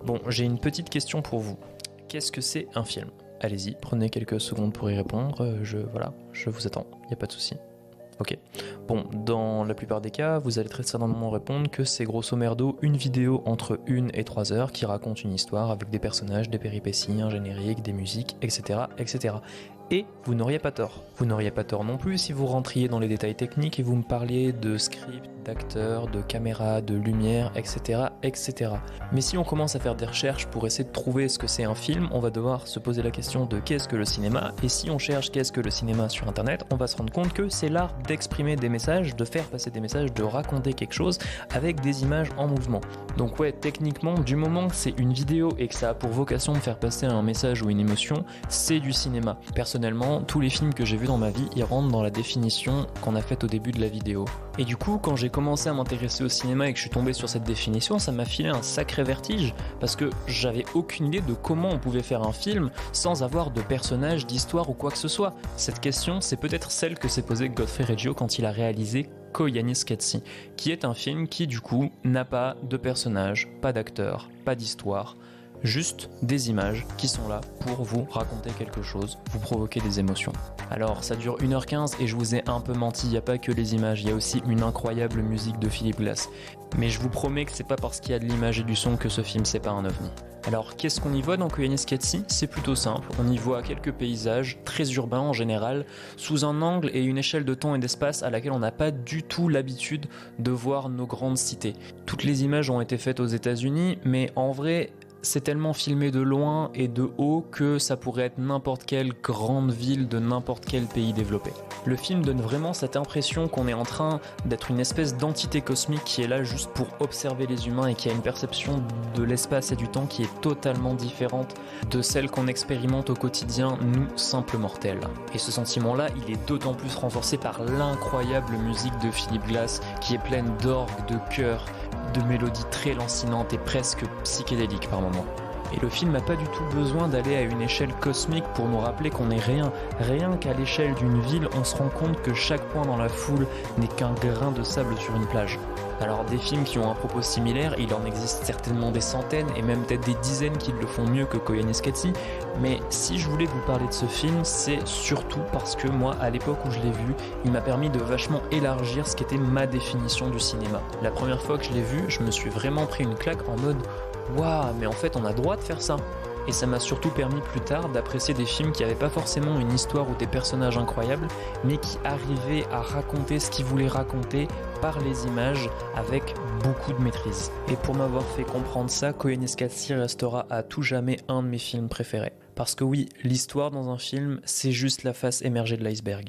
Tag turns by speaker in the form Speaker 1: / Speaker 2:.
Speaker 1: Bon, j'ai une petite question pour vous. Qu'est-ce que c'est un film ? Allez-y, prenez quelques secondes pour y répondre. Je vous attends, il n'y a pas de souci. Ok. Bon, dans la plupart des cas, vous allez très certainement répondre que c'est grosso merdo une vidéo entre 1 et 3 heures qui raconte une histoire avec des personnages, des péripéties, un générique, des musiques, etc., etc. Et vous n'auriez pas tort. Vous n'auriez pas tort non plus si vous rentriez dans les détails techniques et vous me parliez de script, d'acteurs, de caméra, de lumière, etc., etc. Mais si on commence à faire des recherches pour essayer de trouver ce que c'est un film, on va devoir se poser la question de qu'est-ce que le cinéma, et si on cherche qu'est-ce que le cinéma sur internet, on va se rendre compte que c'est l'art d'exprimer des messages, de faire passer des messages, de raconter quelque chose avec des images en mouvement. Donc ouais, techniquement, du moment que c'est une vidéo et que ça a pour vocation de faire passer un message ou une émotion, c'est du cinéma. Personnellement, tous les films que j'ai vus dans ma vie, ils rentrent dans la définition qu'on a faite au début de la vidéo. Et du coup, quand j'ai commencé à m'intéresser au cinéma et que je suis tombé sur cette définition, ça m'a filé un sacré vertige, parce que j'avais aucune idée de comment on pouvait faire un film sans avoir de personnages, d'histoire ou quoi que ce soit. Cette question, c'est peut-être celle que s'est posée Godfrey Reggio quand il a réalisé Koyaanisqatsi, qui est un film qui du coup n'a pas de personnages, pas d'acteurs, pas d'histoire, juste des images qui sont là pour vous raconter quelque chose, vous provoquer des émotions. Alors ça dure 1h15 et je vous ai un peu menti, il n'y a pas que les images, il y a aussi une incroyable musique de Philip Glass. Mais je vous promets que c'est pas parce qu'il y a de l'image et du son que ce film c'est pas un ovni. Alors qu'est-ce qu'on y voit dans Koyaanisqatsi ? C'est plutôt simple, on y voit quelques paysages, très urbains en général, sous un angle et une échelle de temps et d'espace à laquelle on n'a pas du tout l'habitude de voir nos grandes cités. Toutes les images ont été faites aux États-Unis, mais en vrai, c'est tellement filmé de loin et de haut que ça pourrait être n'importe quelle grande ville de n'importe quel pays développé. Le film donne vraiment cette impression qu'on est en train d'être une espèce d'entité cosmique qui est là juste pour observer les humains et qui a une perception de l'espace et du temps qui est totalement différente de celle qu'on expérimente au quotidien, nous, simples mortels. Et ce sentiment-là, il est d'autant plus renforcé par l'incroyable musique de Philip Glass qui est pleine d'orgues, de chœurs, de mélodies très lancinantes et presque psychédéliques par moments. Et le film n'a pas du tout besoin d'aller à une échelle cosmique pour nous rappeler qu'on n'est rien. Rien qu'à l'échelle d'une ville, on se rend compte que chaque point dans la foule n'est qu'un grain de sable sur une plage. Alors des films qui ont un propos similaire, il en existe certainement des centaines et même peut-être des dizaines qui le font mieux que Koyaanisqatsi, mais si je voulais vous parler de ce film, c'est surtout parce que moi, à l'époque où je l'ai vu, il m'a permis de vachement élargir ce qu'était ma définition du cinéma. La première fois que je l'ai vu, je me suis vraiment pris une claque en mode « Waouh, mais en fait on a droit de faire ça !» Et ça m'a surtout permis plus tard d'apprécier des films qui n'avaient pas forcément une histoire ou des personnages incroyables, mais qui arrivaient à raconter ce qu'ils voulaient raconter par les images avec beaucoup de maîtrise. Et pour m'avoir fait comprendre ça, Koyaanisqatsi restera à tout jamais un de mes films préférés. Parce que oui, l'histoire dans un film, c'est juste la face émergée de l'iceberg.